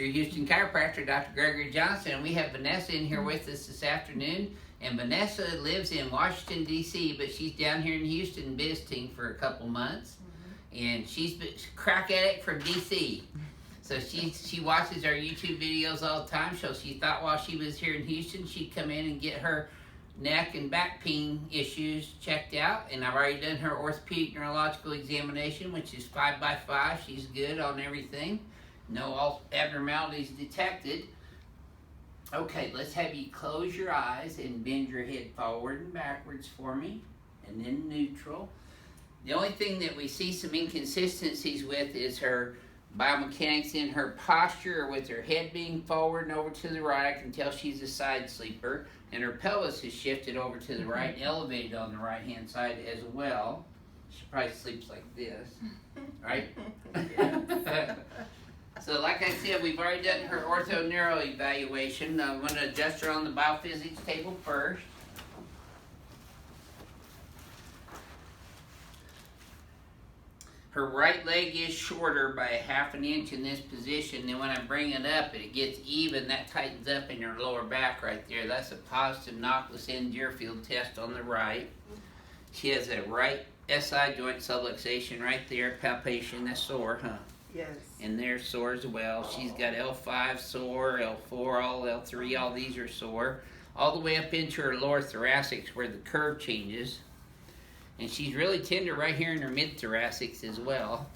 your Houston chiropractor, Dr. Gregory Johnson. We have Vanessa in here with us this afternoon. And Vanessa lives in Washington, D.C., but she's down here in Houston visiting for a couple months. And she's a crack addict from D.C. So she watches our YouTube videos all the time. So she thought while she was here in Houston, she'd come in and get her neck and back pain issues checked out. And I've already done her orthopedic neurological examination, which is 5x5. She's good on everything. No abnormalities detected. Okay, let's have you close your eyes and bend your head forward and backwards for me, and then neutral. The only thing that we see some inconsistencies with is her biomechanics in her posture, with her head being forward and over to the right. I can tell she's a side sleeper, and her pelvis is shifted over to the right and elevated on the right hand side as well. She probably sleeps like this, right? So like I said, we've already done her ortho-neuro evaluation. I'm going to adjust her on the BioPhysics table first. Her right leg is shorter by 1/2 inch in this position. Then when I bring it up, it gets even. That tightens up in her lower back right there. That's a positive Knockless end Deerfield test on the right. She has a right SI joint subluxation right there. Palpation, that's sore, huh? Yes. And they're sore as well. She's got L5 sore, L4, all L3, all these are sore. All the way up into her lower thoracics where the curve changes. And she's really tender right here in her mid-thoracics as well.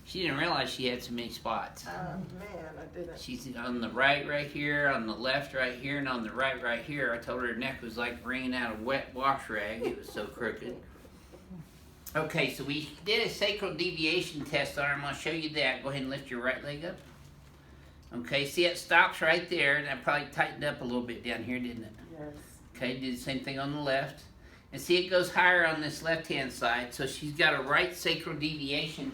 She didn't realize she had so many spots. Man, I didn't. She's on the right here, on the left right here, and on the right here. I told her neck was like wringing out a wet wash rag. It was so crooked. Okay, so we did a sacral deviation test on her. I'm going to show you that. Go ahead and lift your right leg up. Okay, see it stops right there. That probably tightened up a little bit down here, didn't it? Yes. Okay, do the same thing on the left. And see it goes higher on this left-hand side. So she's got a right sacral deviation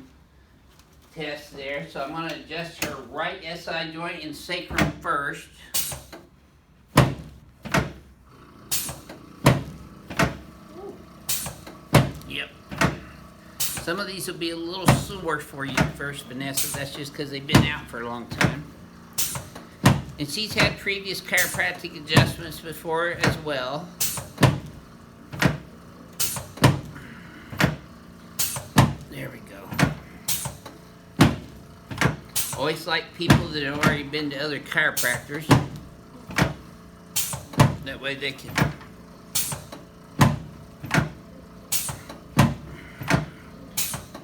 test there. So I'm going to adjust her right SI joint and sacrum first. Yep. Some of these will be a little sore for you at first, Vanessa. That's just because they've been out for a long time. And she's had previous chiropractic adjustments before as well. There we go. Always like people that have already been to other chiropractors. That way they can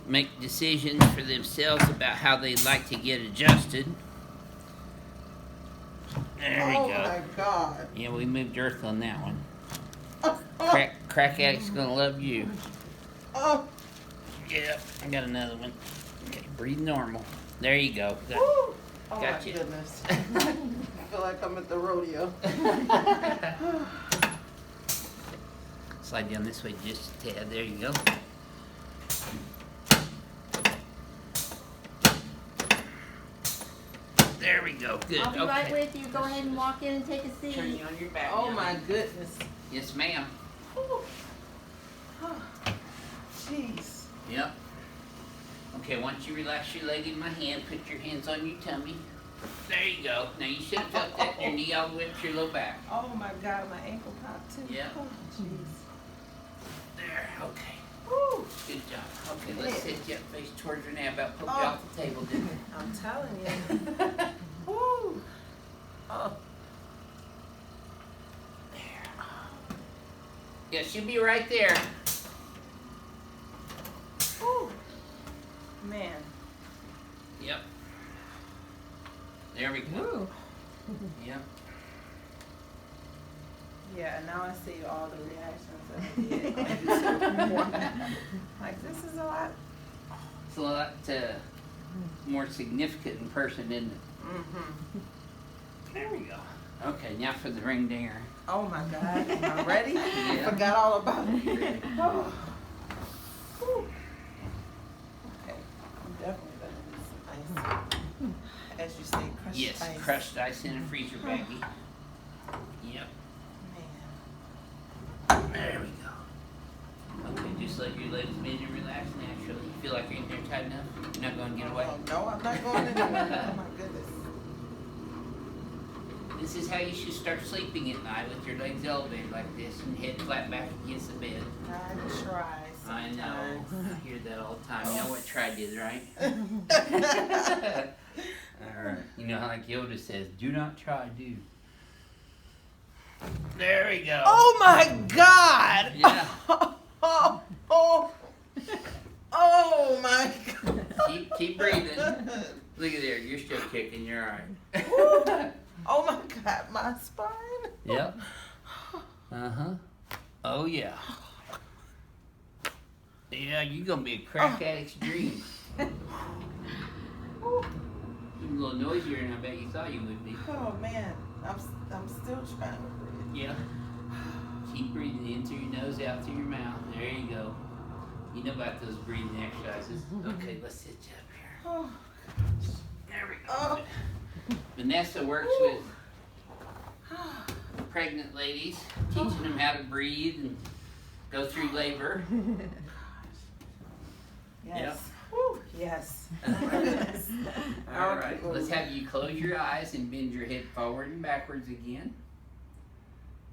make decisions for themselves about how they'd like to get adjusted. There we go. Oh my God. Yeah, we moved earth on that one. Crack addict's gonna love you. Oh. Yep, I got another one. Okay, breathe normal. There you go. Woo. Oh Got my you. goodness. I feel like I'm at the rodeo. Slide down this way just a tad. There you go. There we go. Good. I'll be right with you. Go ahead and walk in and take a seat. Turn you on your back. Oh now. my goodness. Yes, ma'am. Jeez. Yep. Okay, once you relax your leg in my hand, put your hands on your tummy. There you go. Now you should have felt that in your knee all the way up to your low back. Oh my God, my ankle popped too. Yeah. Oh, jeez. There. Okay. Woo. Good job. Okay, let's sit you up face towards her now. About put you Oh. off the table, didn't we? I'm telling you. Woo. Oh. There. Yeah, she'll be right there. Woo. Man. Yep. There we go. Yep. Yeah, now I see all the reactions that I did on YouTube. Like, this is a lot. It's a lot more significant in person, isn't it? Mm-hmm. There we go. Okay, now for the ring dinger. Oh my God, am I ready? I Yeah. forgot all about it. Oh. Whew. Okay, I'm definitely gonna need some ice. As you say, crushed Yes, ice. crushed ice in a freezer baggie. Yep. Man. There we go. Okay, just let your legs bend and relax naturally. You feel like you're in there tight enough? You're not going to get away? Oh, no, I'm not going anywhere. Oh my goodness. This is how you should start sleeping at night, with your legs elevated like this and head flat back against the bed. I try I sometimes. know. I hear that all the time. You know what try did, right? Alright. You know how like Yoda says, do not try, do. There we go. Oh my God! Yeah. Oh my God! Keep breathing. Look at there. You're still kicking. You're alright. Oh my God, my spine. Yep. Uh-huh. Oh yeah. Yeah, you're gonna be a crack addict's dream. You're a little noisier than I bet you thought you would be. Oh man, I'm still trying to breathe. Yeah. Keep breathing in through your nose, out through your mouth. There you go. You know about those breathing exercises. Okay, let's sit you up here. Oh. There we go. Oh. Vanessa works with pregnant ladies, teaching them how to breathe and go through labor. Yes. Woo. Yes. Oh my goodness. All right, let's have you close your eyes and bend your head forward and backwards again.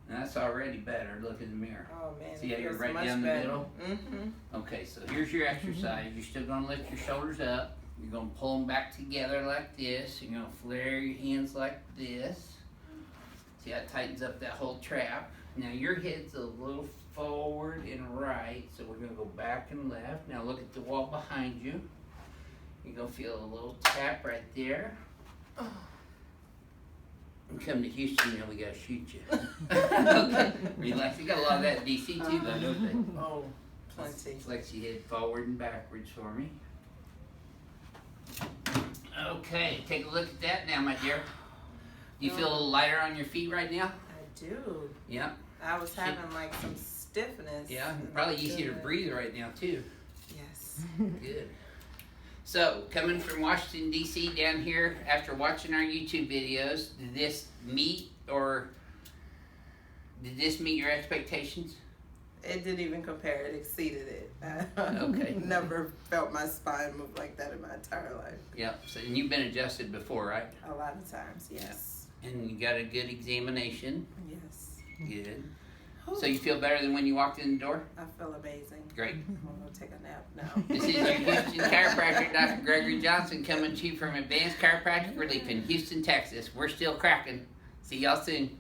That's already better. Look in the mirror. Oh man. See how it you're feels right much down the better. middle? Mm-hmm. Okay, so here's your exercise. You're still going to lift your shoulders up. You're going to pull them back together like this. You're going to flare your hands like this. See how it tightens up that whole trap? Now your head's a little forward and right, so we're going to go back and left. Now look at the wall behind you. You're going to feel a little tap right there. And come to Houston, now we got to shoot you. Okay, relax. You got a lot of that in DC too, though, don't they? Oh, plenty. Flex your head forward and backwards for me. Okay, take a look at that now, my dear. Do you feel a little lighter on your feet right now? I do. Yeah. I was having like some stiffness. Yeah, probably easier to breathe right now too. Yes. Good. So, coming from Washington, D.C. down here, after watching our YouTube videos, did this meet your expectations? It didn't even compare. It exceeded it. Okay. Never felt my spine move like that in my entire life. Yep. So, and you've been adjusted before, right? A lot of times, yes. And you got a good examination. Yes. Good. So you feel better than when you walked in the door? I feel amazing. Great. I'm gonna take a nap now. This is your Houston chiropractor, Dr. Gregory Johnson, coming to you from Advanced Chiropractic Relief in Houston, Texas. We're still cracking. See y'all soon.